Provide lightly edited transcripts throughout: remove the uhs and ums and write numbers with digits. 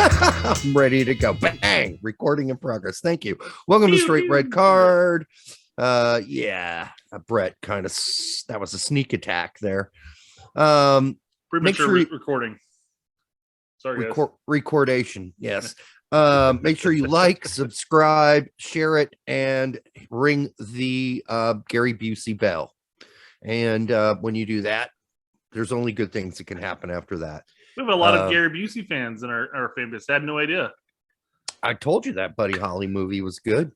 I'm ready to go. Bang! Recording in progress. Thank you. Welcome to Straight Red Card. Brett kind of that was a sneak attack there. Make sure recording. Sorry, guys. Recordation. Yes. Make sure you like, subscribe, share it, and ring the Gary Busey bell. And when you do that, there's only good things that can happen after that. We have a lot of Gary Busey fans in our fan base. I had no idea. I told you that Buddy Holly movie was good.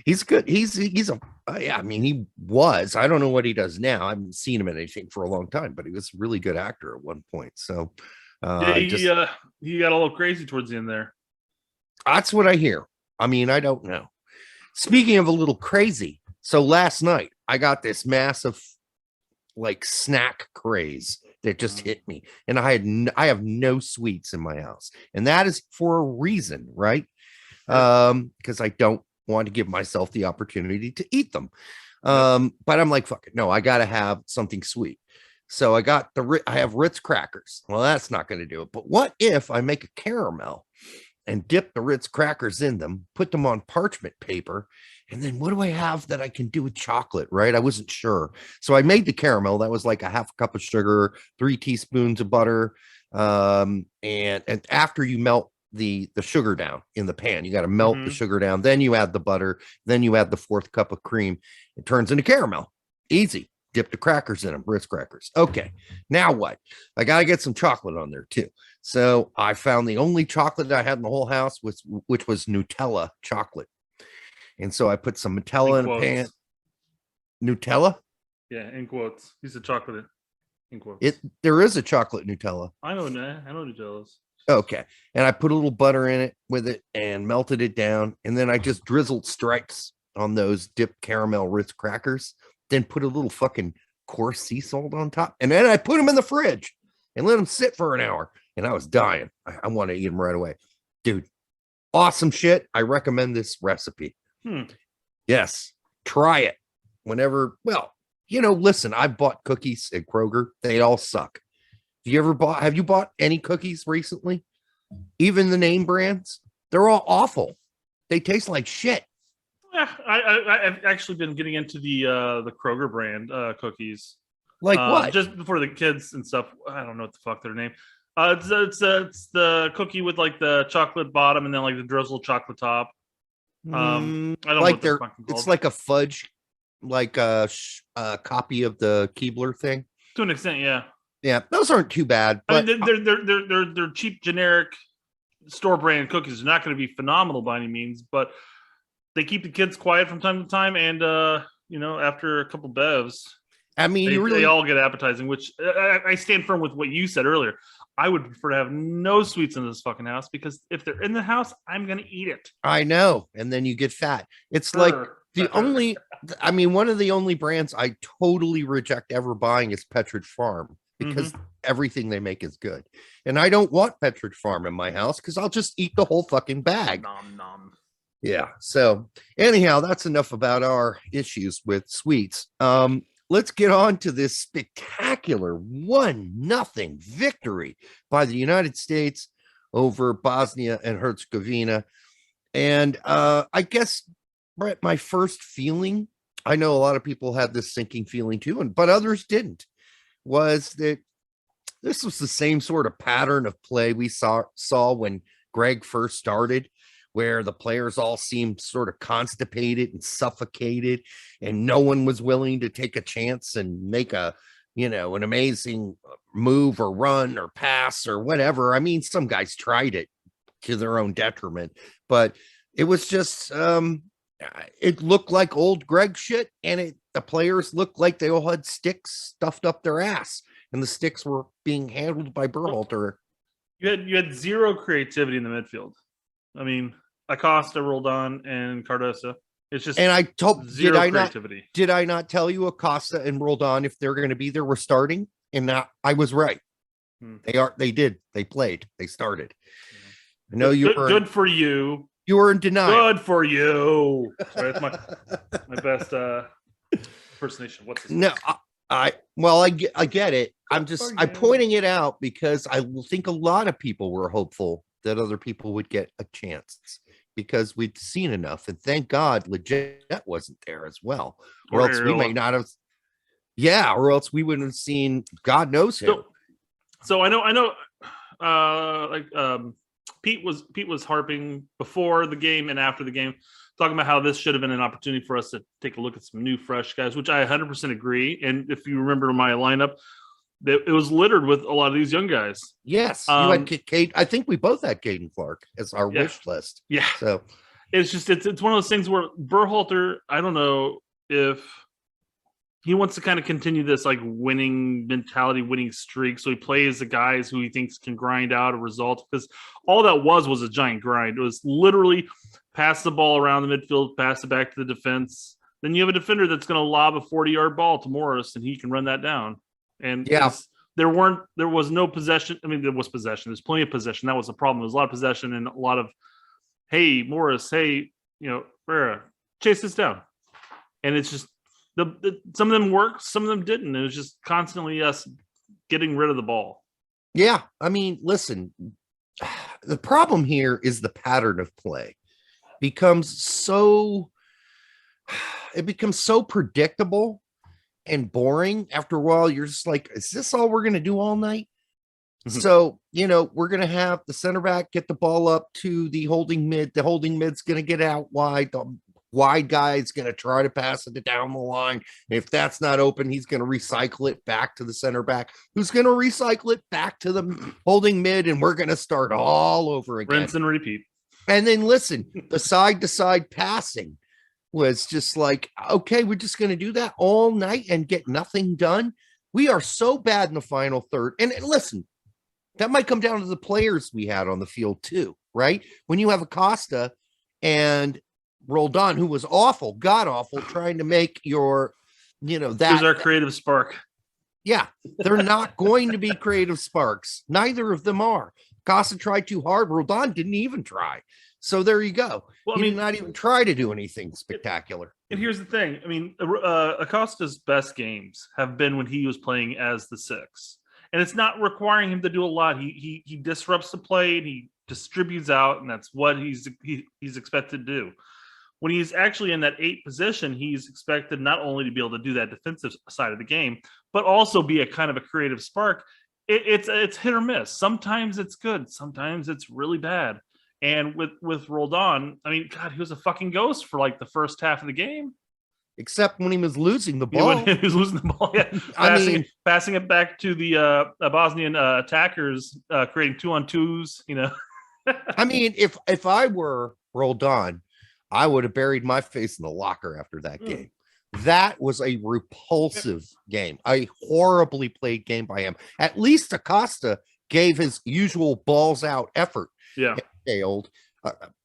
He's good. He was. I don't know what he does now. I haven't seen him in anything for a long time, but he was a really good actor at one point. So he got a little crazy towards the end there. That's what I hear. I mean, I don't know. Speaking of a little crazy, so last night I got this massive snack craze that just hit me, and I have no sweets in my house, and that is for a reason, right? Because I don't want to give myself the opportunity to eat them. But I'm like, fuck it, no, I gotta have something sweet. So I have Ritz crackers. Well, that's not going to do it. But what if I make a caramel and dip the Ritz crackers in them, put them on parchment paper, and then what do I have that I can do with chocolate, right? I wasn't sure. So I made the caramel. That was like a half a cup of sugar, 3 teaspoons of butter. And after you melt the sugar down in the pan, you got to melt the sugar down. Then you add the butter. Then you add the 4th cup of cream. It turns into caramel. Easy. Dip the crackers in them, Ritz crackers. Okay. Now what? I got to get some chocolate on there too. So I found the only chocolate I had in the whole house, which was Nutella chocolate. And so I put some Nutella in a pan. Nutella? Yeah, in quotes. He said chocolate in quotes. There is a chocolate Nutella. I know Nutella's. Okay. And I put a little butter in it with it and melted it down. And then I just drizzled stripes on those dipped caramel Ritz crackers. Then put a little fucking coarse sea salt on top. And then I put them in the fridge and let them sit for an hour. And I was dying. I want to eat them right away. Dude, awesome shit. I recommend this recipe. Yes, try it whenever. Well, listen, I've bought cookies at Kroger. They all suck. Have you bought any cookies recently? Even the name brands, they're all awful. They taste like shit. Yeah, I've actually been getting into the Kroger brand cookies. Like what? Just before the kids and stuff. I don't know what the fuck their name. It's the cookie with the chocolate bottom and then the drizzled chocolate top. I don't know what they're fucking called. It's like a fudge, like a copy of the Keebler thing. To an extent, yeah. Yeah, those aren't too bad. But I mean, they're cheap, generic store brand cookies. They're not going to be phenomenal by any means, but they keep the kids quiet from time to time. And after a couple bevs, I mean, they all get appetizing. Which I stand firm with what you said earlier. I would prefer to have no sweets in this fucking house because if they're in the house, I'm going to eat it. I know. And then you get fat. It's like one of the only brands I totally reject ever buying is Pepperidge Farm because everything they make is good. And I don't want Pepperidge Farm in my house because I'll just eat the whole fucking bag. Nom, nom. Yeah. So anyhow, that's enough about our issues with sweets. Let's get on to this spectacular 1-0 victory by the United States over Bosnia and Herzegovina. And I guess, Brett, my first feeling, I know a lot of people had this sinking feeling too, but others didn't, was that this was the same sort of pattern of play we saw when Gregg first started, where the players all seemed sort of constipated and suffocated, and no one was willing to take a chance and make an amazing move or run or pass or whatever. I mean, some guys tried it to their own detriment, but it was just, it looked like old Gregg shit, and the players looked like they all had sticks stuffed up their ass, and the sticks were being handled by Berhalter. You had zero creativity in the midfield. I mean, Acosta, Roldan, and Cardoso. It's just zero creativity. Did I not tell you Acosta and Roldan, if they're going to be there, were starting? And I was right. They did. They played. They started. I know you were good for you. You were in denial. Good for you. Sorry, that's my best impersonation. What's his name? No, I get it. I'm pointing it out because I think a lot of people were hopeful that other people would get a chance because we'd seen enough. And thank God Legit wasn't there as well. Or else we may not have. Yeah, or else we wouldn't have seen God knows who. So I know Pete was harping before the game and after the game, talking about how this should have been an opportunity for us to take a look at some new, fresh guys, which I 100% agree. And if you remember my lineup, it was littered with a lot of these young guys. Yes, you had Kate. I think we both had Caden Clark as our wish list. Yeah. So it's just it's one of those things where Berhalter, I don't know if he wants to kind of continue this like winning mentality, winning streak. So he plays the guys who he thinks can grind out a result, because all that was a giant grind. It was literally pass the ball around the midfield, pass it back to the defense. Then you have a defender that's going to lob a 40-yard ball to Morris, and he can run that down. And there was no possession. I mean, there was possession. There's plenty of possession. That was the problem. There was a lot of possession and a lot of, hey, Morris, hey, Rera, chase this down. And it's just, some of them worked, some of them didn't. It was just constantly us getting rid of the ball. Yeah. I mean, listen, the problem here is the pattern of play becomes so predictable and boring. After a while, you're just like, is this all we're going to do all night? Mm-hmm. So, we're going to have the center back get the ball up to the holding mid. The holding mid's going to get out wide. The wide guy is going to try to pass it down the line. If that's not open, he's going to recycle it back to the center back, who's going to recycle it back to the holding mid, and we're going to start all over again. Rinse and repeat. And then listen, the side-to-side passing was just like, okay, we're just going to do that all night and get nothing done. We are so bad in the final third. And listen, that might come down to the players we had on the field too, right? When you have Acosta and Roldan, who was awful, god awful, trying to make your, that was our creative spark. Yeah, they're not going to be creative sparks. Neither of them are. Acosta tried too hard. Roldan didn't even try. So there you go. Well, he did not even try to do anything spectacular. And here's the thing. I mean, Acosta's best games have been when he was playing as the 6. And it's not requiring him to do a lot. He disrupts the play and he distributes out, and that's what he's expected to do. When he's actually in that 8 position, he's expected not only to be able to do that defensive side of the game, but also be a kind of a creative spark. It's hit or miss. Sometimes it's good. Sometimes it's really bad. And with Roldan, I mean, God, he was a fucking ghost for like the first half of the game. Except when he was losing the ball. When he was losing the ball, yeah. Passing it back to the Bosnian attackers, creating 2-on-2s, I mean, if I were Roldan, I would have buried my face in the locker after that game. That was a repulsive game, a horribly played game by him. At least Acosta gave his usual balls out effort. Yeah. Failed.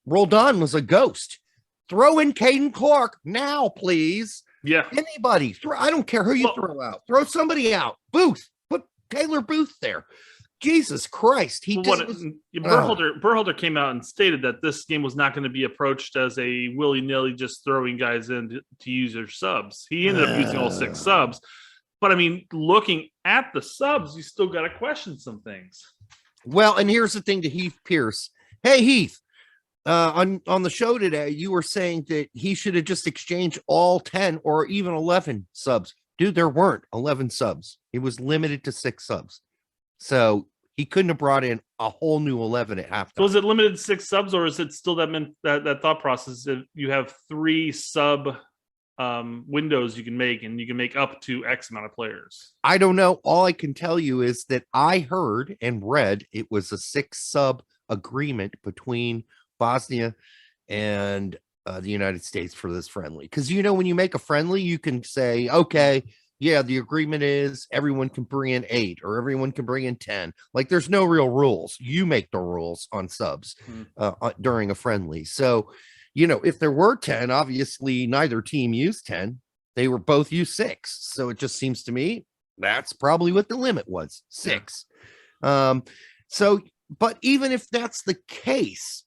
Roldan was a ghost. Throw in Caden Clark now, please. Yeah. Anybody. I don't care who you throw out. Throw somebody out. Booth. Put Taylor Booth there. Jesus Christ. Berhalter came out and stated that this game was not going to be approached as a willy-nilly just throwing guys in to use their subs. He ended up using all 6 subs. But, I mean, looking at the subs, you still got to question some things. Well, and here's the thing to Heath Pierce. Hey, Heath, on the show today, you were saying that he should have just exchanged all 10 or even 11 subs. Dude, there weren't 11 subs. It was limited to 6 subs. So he couldn't have brought in a whole new 11 at halftime. So is it limited to 6 subs, or is it still that thought process that you have 3 sub windows you can make, and you can make up to X amount of players? I don't know. All I can tell you is that I heard and read it was a 6 sub agreement between Bosnia and the United States for this friendly. Because, when you make a friendly, you can say, okay, yeah, the agreement is everyone can bring in 8 or everyone can bring in 10. Like, there's no real rules. You make the rules on subs during a friendly. So, if there were 10, obviously neither team used 10. They were both used 6. So it just seems to me that's probably what the limit was, 6. But even if that's the case,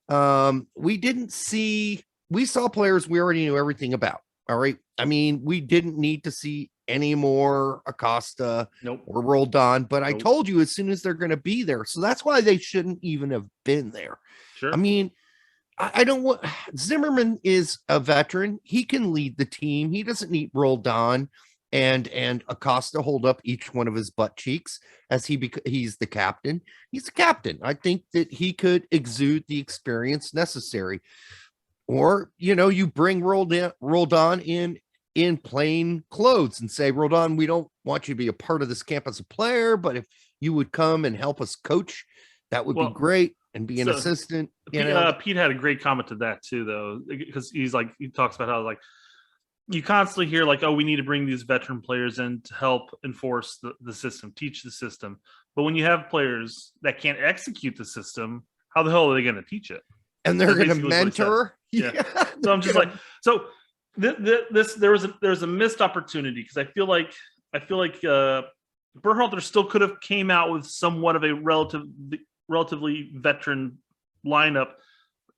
we saw players we already knew everything about. All right. I mean, we didn't need to see any more Acosta Nope. or Roldan, but I Nope. told you as soon as they're going to be there. So that's why they shouldn't even have been there. Sure. I mean, I don't want Zimmerman is a veteran. He can lead the team. He doesn't need Roldan and Acosta hold up each one of his butt cheeks as he's the captain. He's the captain. I think that he could exude the experience necessary. Or, you bring Roldan in plain clothes and say, Roldan, we don't want you to be a part of this camp as a player, but if you would come and help us coach, that would be great, and be an assistant. Pete had a great comment to that too, though, because he talks about how you constantly hear oh, we need to bring these veteran players in to help enforce the system, teach the system. But when you have players that can't execute the system, how the hell are they going to teach it? And they're going to mentor. Yeah. So I'm just there was a missed opportunity, because I feel like Berhalter still could have came out with somewhat of a relatively veteran lineup,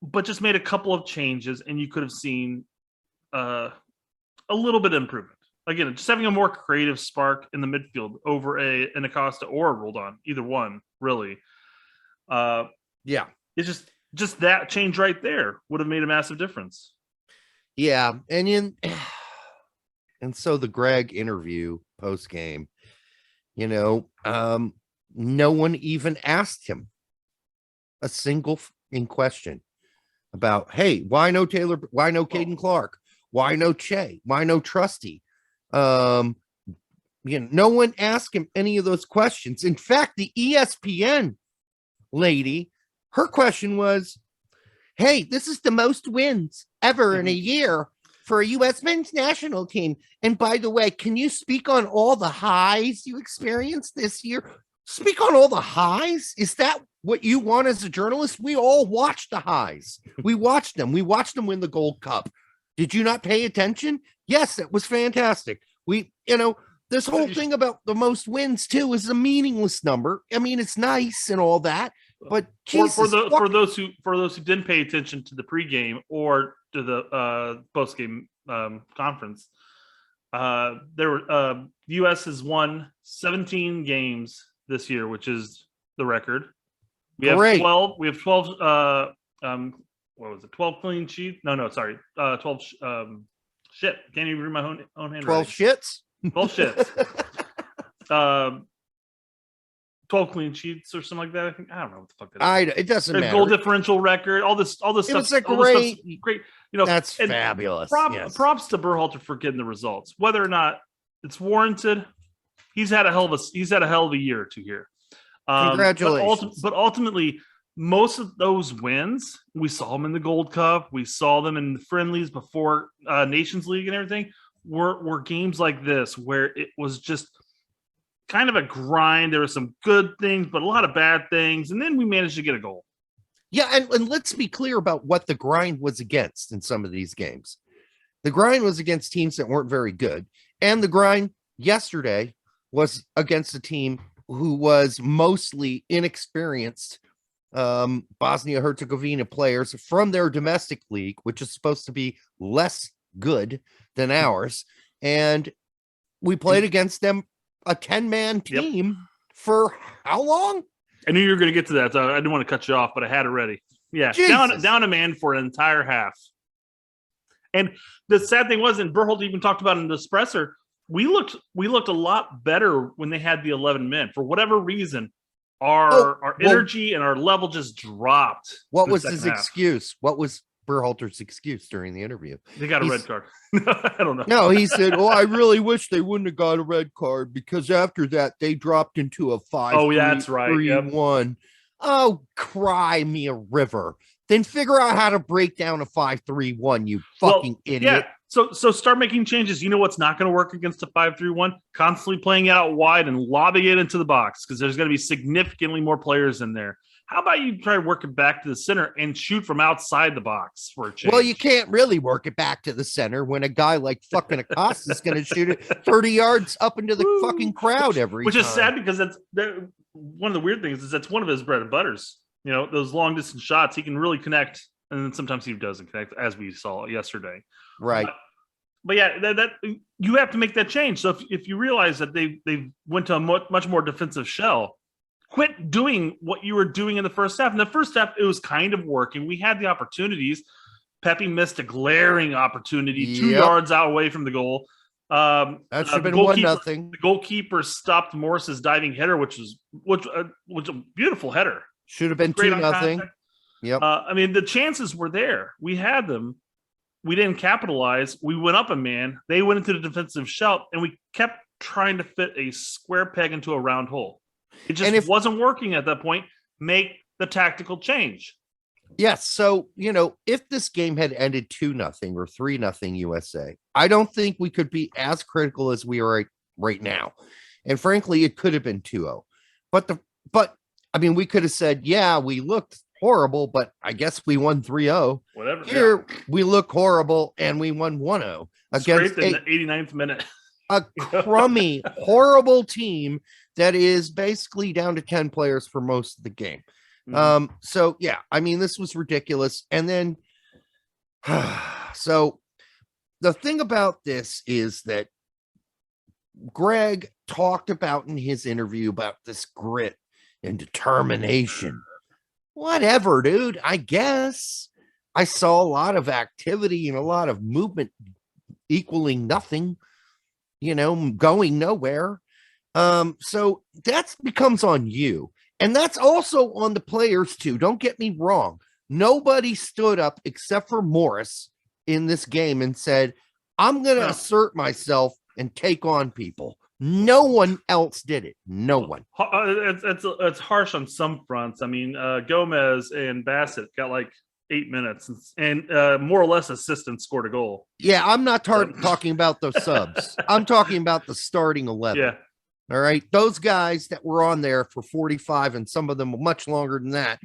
but just made a couple of changes, and you could have seen a little bit of improvement. Again, just having a more creative spark in the midfield over an Acosta or a Roldan, either one, really. Yeah. It's just that change right there would have made a massive difference. Yeah. And so the Gregg interview post game, no one even asked him a single question about, hey, why no Taylor? Why no Caden Clark? Why no Che? Why no Trusty? No one asked him any of those questions. In fact, the ESPN lady, her question was, hey, this is the most wins ever in a year for a U.S. men's national team. And by the way, can you speak on all the highs you experienced this year? Speak on all the highs? Is that what you want as a journalist? We all watched the highs. We watched them. We watched them win the Gold Cup. Did you not pay attention? Yes, it was fantastic. This whole thing about the most wins too is a meaningless number. I mean, it's nice and all that, but for those who didn't pay attention to the pregame or to the postgame conference, U.S. has won 17 games this year, which is the record. We have 12. We have 12. What was it? 12 clean sheets? No, sorry. 12. Shit, can't even read my own handwriting. 12 shits. 12 shits. 12 clean sheets or something like that. I think, I don't know what the fuck that is. It doesn't matter. Goal differential record. All this stuff. It was a great. That's and fabulous. Props to Berhalter for getting the results, whether or not it's warranted. He's had a hell of a year or two here. Congratulations. But ultimately, most of those wins, we saw them in the Gold Cup. We saw them in the friendlies before Nations League and everything. Were games like this where it was just kind of a grind. There were some good things, but a lot of bad things, and then we managed to get a goal. Yeah, and let's be clear about what the grind was against in some of these games. The grind was against teams that weren't very good, and the grind yesterday was against a team who was mostly inexperienced Bosnia-Herzegovina players from their domestic league, which is supposed to be less good than ours. And we played against them, a 10-man team for how long? I knew you were going to get to that. So I didn't want to cut you off, but I had it ready. Yeah, down a man for an entire half. And the sad thing was, and Berhalter even talked about in the presser, we looked a lot better when they had the 11 men. For whatever reason, our energy and our level just dropped. What was his excuse? What was Berhalter's excuse during the interview? They got a red card. I don't know. No, he said, I really wish they wouldn't have got a red card, because after that they dropped into a 5-3-1. Oh, that's right. Yep. Oh, cry me a river. Then figure out how to break down a 5-3-1, you fucking idiot. Yeah. So start making changes. You know what's not going to work against a 5-3-1? Constantly playing it out wide and lobbing it into the box, because there's going to be significantly more players in there. How about you try to work it back to the center and shoot from outside the box for a change? Well, you can't really work it back to the center when a guy like fucking Acosta is going to shoot it 30 yards up into the fucking crowd every time. Which is sad, because that's one of the weird things is that's one of his bread and butters. Those long distance shots, he can really connect, and then sometimes he doesn't connect, as we saw yesterday. Right. but yeah, that you have to make that change. So if you realize that they went to a much more defensive shell, quit doing what you were doing in the first half. In the first half, it was kind of working. We had the opportunities. Pepe missed a glaring opportunity 2 yards out away from the goal. That should have been 1-0. The goalkeeper stopped Morris's diving header, which was a beautiful header. Should have been 2-0. Yep. I mean, the chances were there. We had them. We didn't capitalize. We went up a man. They went into the defensive shell, and we kept trying to fit a square peg into a round hole. It just wasn't working at that point. Make the tactical change. Yes. So, if this game had ended 2-0 or 3-0 USA, I don't think we could be as critical as we are right now. And frankly, it could have been 2-0. But I mean, we could have said, yeah, we looked horrible, but I guess we won 3-0. Whatever. Here, we look horrible and we won 1-0 against in the 89th minute. A crummy, horrible team that is basically down to 10 players for most of the game. So yeah, I mean, this was ridiculous. And then so the thing about this is that Gregg talked about in his interview about this grit and determination. Whatever, dude. I guess I saw a lot of activity and a lot of movement equaling nothing, going nowhere. So that becomes on you. And that's also on the players too. Don't get me wrong. Nobody stood up except for Morris in this game and said, I'm going to assert myself and take on people. No one else did it. No one. It's harsh on some fronts. I mean, Gomez and Bassett got like 8 minutes and more or less assistants scored a goal. Yeah, I'm not talking about those subs. I'm talking about the starting 11. Yeah. All right. Those guys that were on there for 45 and some of them much longer than that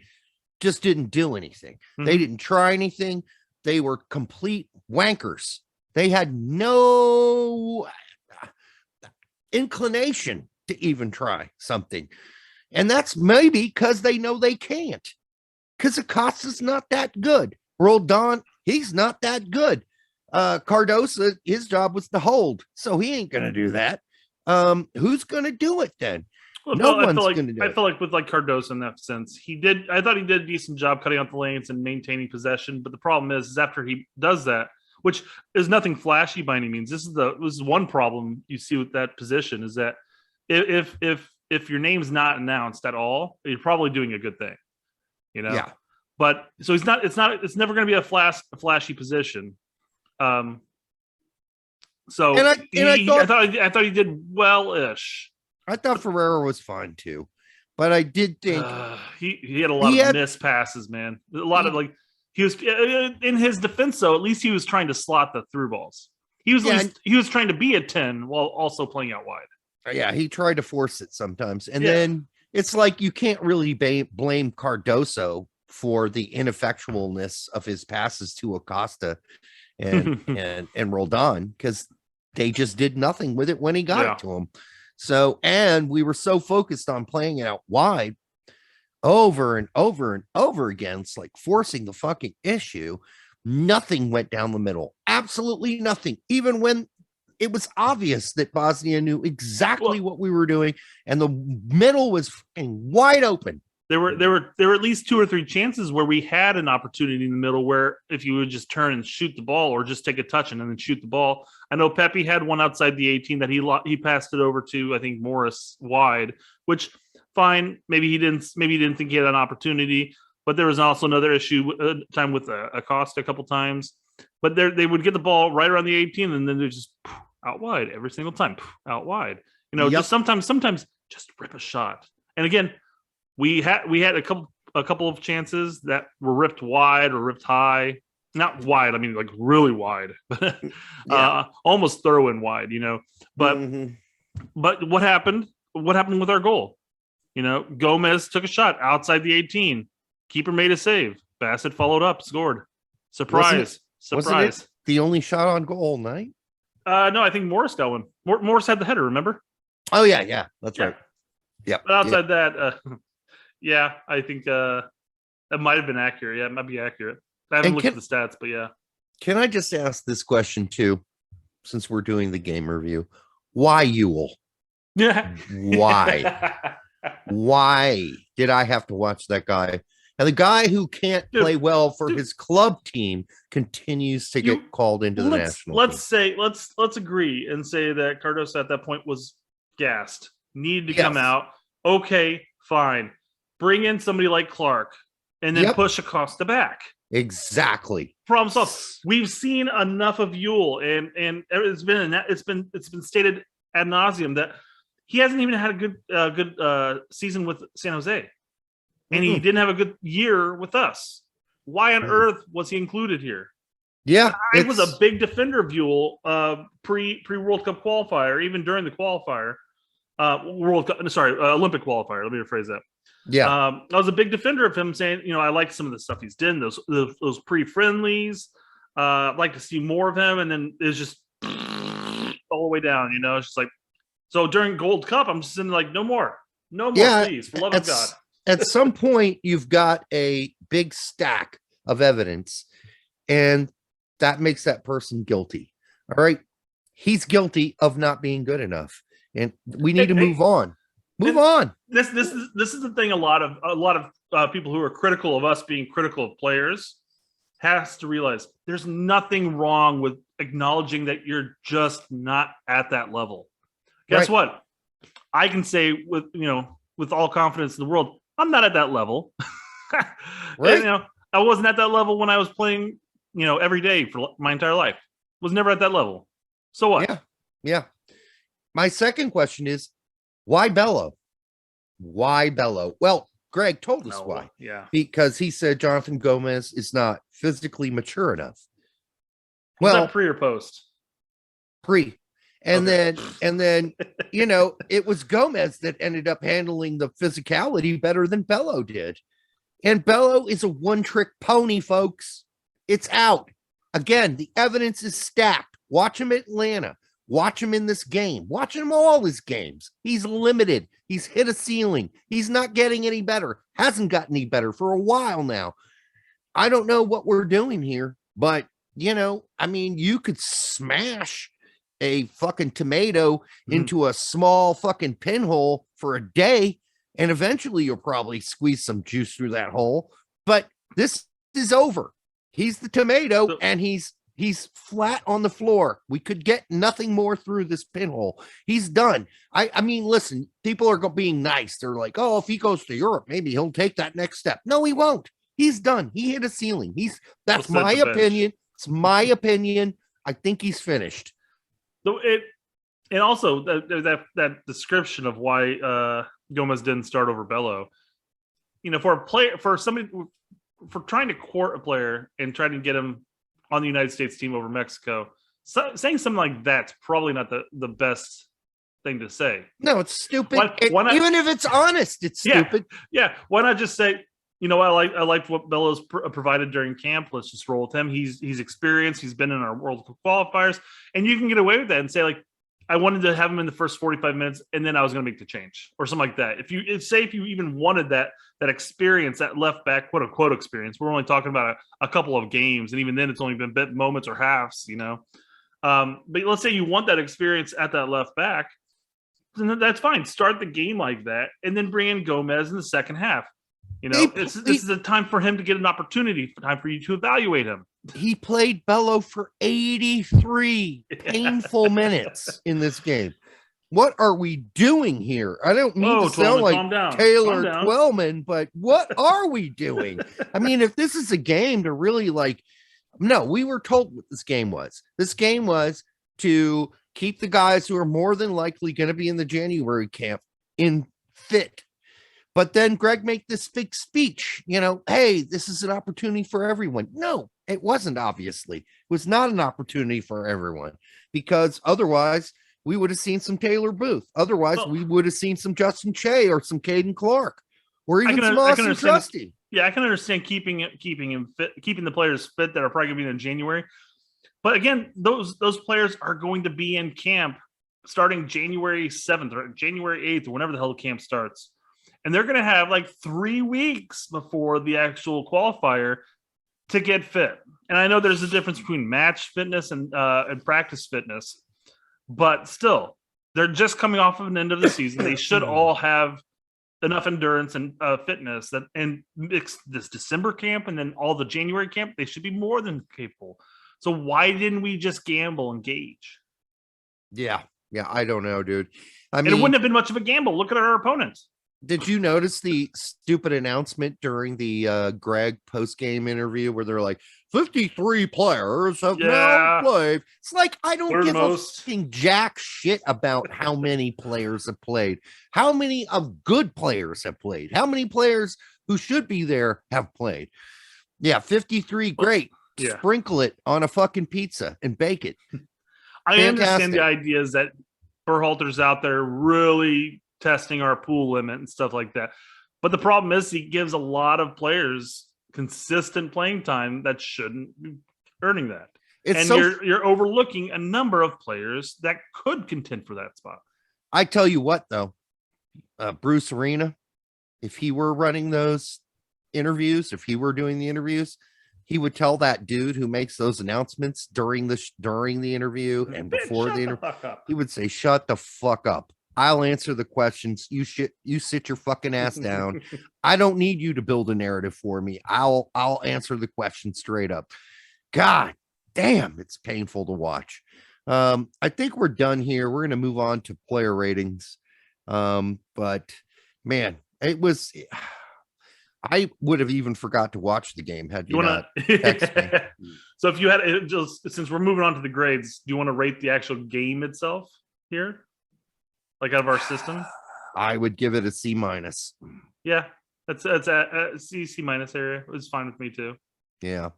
just didn't do anything. Mm-hmm. They didn't try anything. They were complete wankers. They had no inclination to even try something. And that's maybe because they know they can't. Because Acosta's not that good. Roldan, he's not that good. Cardosa, his job was to hold. So he ain't going to do that. Who's going to do it then? Well, no one's going to do it. I feel like with Cardosa in that sense, I thought he did a decent job cutting out the lanes and maintaining possession. But the problem is after he does that, which is nothing flashy by any means. This is one problem you see with that position is that if your name's not announced at all, you're probably doing a good thing, Yeah. But so it's never going to be a flashy position. So I thought he did well-ish. I thought Ferreira was fine too, but I did think he had a lot of missed passes, man. A lot of he was in his defense, though. At least he was trying to slot the through balls. He was trying to be a 10 while also playing out wide. Yeah, he tried to force it sometimes, and then it's like you can't really blame Cardoso for the ineffectualness of his passes to Acosta and and Roldan because they just did nothing with it when he got it to him. So, and we were so focused on playing it out wide over and over and over again. It's like forcing the fucking issue. Nothing went down the middle. Absolutely nothing. Even when it was obvious that Bosnia knew exactly what we were doing and the middle was fucking wide open. There were at least 2 or 3 chances where we had an opportunity in the middle where if you would just turn and shoot the ball or just take a touch and then shoot the ball. I know Pepe had one outside the 18 that he passed it over to, I think, Morris wide, which fine. Maybe he didn't think he had an opportunity, but there was also another issue time with Acosta a couple times, but they would get the ball right around the 18 and then they're just out wide every single time, out wide, just sometimes just rip a shot. And again, we had a couple of chances that were ripped wide or ripped high. Not wide, I mean like really wide, but almost throw in wide, But but what happened? What happened with our goal? Gomez took a shot outside the 18. Keeper made a save. Bassett followed up, scored. Surprise! Wasn't it the only shot on goal all night? No, I think Morris got one. Morris had the header. Remember? Oh yeah, that's right. Yeah, but outside that. Yeah, I think that might have been accurate. Yeah, it might be accurate. I haven't looked at the stats, but yeah. Can I just ask this question too? since we're doing the game review. Why Ewell? Yeah. Why did I have to watch that guy? And the guy who can't play well for his club team continues to get called into the national team. Let's agree and say that Cardoso at that point was gassed, needed to come out. Okay, fine. Bring in somebody like Clark and then push Acosta back. Exactly. Problem solved. We've seen enough of Ewell, and it's been stated ad nauseum that he hasn't even had a good season with San Jose. And he didn't have a good year with us. Why on earth was he included here? Yeah, I was a big defender of Ewell pre World Cup qualifier, even during the qualifier, Olympic qualifier. Let me rephrase that. Yeah, I was a big defender of him, saying, I like some of the stuff he's done, those pre-friendlies. I'd like to see more of him, and then it's just all the way down. It's just like, so during Gold Cup, I'm just sitting like, no more, please, for love of God. At some point, you've got a big stack of evidence, and that makes that person guilty. All right. He's guilty of not being good enough, and we need to move on. Move on. This is the thing. A lot of people who are critical of us being critical of players has to realize there's nothing wrong with acknowledging that you're just not at that level. Guess what? I can say with all confidence in the world, I'm not at that level. Right. And, I wasn't at that level when I was playing, every day for my entire life. Was never at that level. So what? Yeah. My second question is, why Bello? Why Bello? Well, Gregg told us why. Yeah. Because he said Jonathan Gomez is not physically mature enough. Was that pre or post? Pre. And then it was Gomez that ended up handling the physicality better than Bello did. And Bello is a one-trick pony, folks. It's out. Again, the evidence is stacked. Watch him at Atlanta. Watch him in this game. Watch him all his games. He's limited. He's hit a ceiling. He's not getting any better. Hasn't gotten any better for a while now. I don't know what we're doing here, but, you could smash a fucking tomato into a small fucking pinhole for a day, and eventually you'll probably squeeze some juice through that hole. But this is over. He's the tomato, and he's flat on the floor. We could get nothing more through this pinhole. He's done. I mean, listen, people are being nice. They're like, oh, if he goes to Europe, maybe he'll take that next step. No, he won't. He's done. He hit a ceiling. That's my opinion. It's my opinion. I think he's finished. So and also that description of why Gomez didn't start over Bello, for a player, for somebody, for trying to court a player and trying to get him on the United States team over Mexico, saying something like that's probably not the best thing to say. No, it's stupid. Why not, even if it's honest, it's stupid. Yeah. Why not just say, I liked what Bello's provided during camp. Let's just roll with him. He's experienced. He's been in our World Cup qualifiers, and you can get away with that and say, like, I wanted to have him in the first 45 minutes, and then I was going to make the change or something like that. If you even wanted that experience, that left back quote unquote experience, we're only talking about a couple of games, and even then, it's only been moments or halves, But let's say you want that experience at that left back, then that's fine. Start the game like that, and then bring in Gomez in the second half. This is a time for him to get an opportunity, time for you to evaluate him. He played Bello for 83 painful minutes in this game. What are we doing here? I don't mean to sound like Taylor Twellman, but what are we doing? I mean, if this is a game to really no, we were told what this game was. This game was to keep the guys who are more than likely going to be in the January camp in fit. But then Gregg made this big speech, hey, this is an opportunity for everyone. No, it wasn't, obviously. It was not an opportunity for everyone, because otherwise we would have seen some Taylor Booth. Otherwise, we would have seen some Justin Shea or some Caden Clark or even some Austin Trusty. Yeah, I can understand keeping him fit, keeping the players fit that are probably going to be in January. But again, those players are going to be in camp starting January 7th or January 8th or whenever the hell the camp starts. And they're going to have 3 weeks before the actual qualifier to get fit. And I know there's a difference between match fitness and practice fitness, but still, they're just coming off of an end of the season. They should all have enough endurance and fitness that, and mix this December camp and then all the January camp, they should be more than capable. So why didn't we just gamble and gauge? Yeah, I don't know, dude. I And mean, it wouldn't have been much of a gamble. Look at our opponents. did you notice the stupid announcement during the Gregg post-game interview where they're like, 53 players have now played? It's like, I don't give a fucking jack shit about how many players have played. How many of good players have played? How many players who should be there have played? Yeah, 53, great. Yeah. Sprinkle it on a fucking pizza and bake it. I understand the idea is that Berhalter's out there really testing our pool limit and stuff like that. But the problem is he gives a lot of players consistent playing time that shouldn't be earning that. You're overlooking a number of players that could contend for that spot. I tell you what, though, Bruce Arena, if he were running those interviews, if he were doing the interviews, he would tell that dude who makes those announcements during the interview and before the interview, he would say, "Shut the fuck up. I'll answer the questions. You sit your fucking ass down. I don't need you to build a narrative for me. I'll answer the question straight up." God damn, it's painful to watch. I think we're done here. We're going to move on to player ratings. But man, it was, I would have even forgot to watch the game had you not text me. So if you had, just since we're moving on to the grades, do you want to rate the actual game itself here? Like out of our system? I would give it a C minus. Yeah, that's a C minus area. It was fine with me too. Yeah.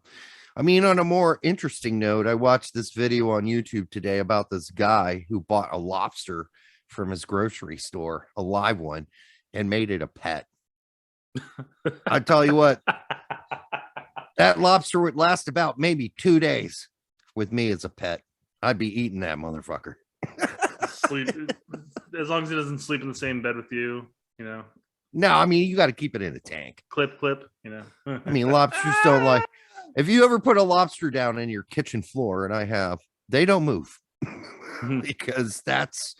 I mean, on a more interesting note, I watched this video on YouTube today about this guy who bought a lobster from his grocery store, a live one, and made it a pet. I tell you what, that lobster would last about maybe 2 days with me as a pet. I'd be eating that motherfucker. Sleep, as long as he doesn't sleep in the same bed with you, you know. No, I mean, you got to keep it in a tank. Clip, you know. I mean, lobsters don't like. If you ever put a lobster down in your kitchen floor, and I have, they don't move because that's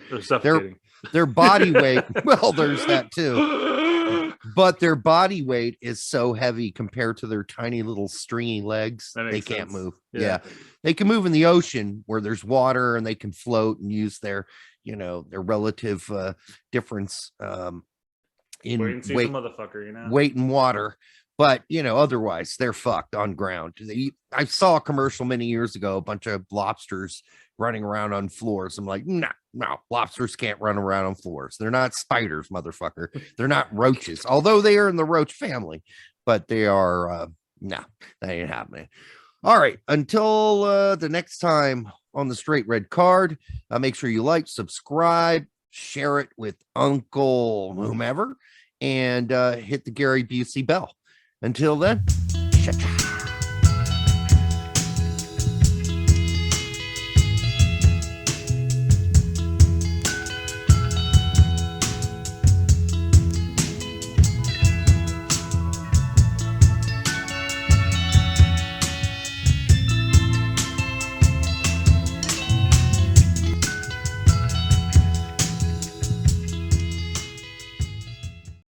their body weight. Well, there's that too. But their body weight is so heavy compared to their tiny little stringy legs. They can't move. Yeah. They can move in the ocean where there's water and they can float and use their, their relative difference in weight, motherfucker, you know, weight and water. But, otherwise they're fucked on ground. I saw a commercial many years ago, a bunch of lobsters running around on floors. I'm like, no, lobsters can't run around on floors. They're not spiders, motherfucker. They're not roaches, although they are in the roach family, but they are, no, that ain't happening. All right. Until the next time on the Straight Red Card, make sure you like, subscribe, share it with Uncle whomever, and hit the Gary Busey bell. Until then, shut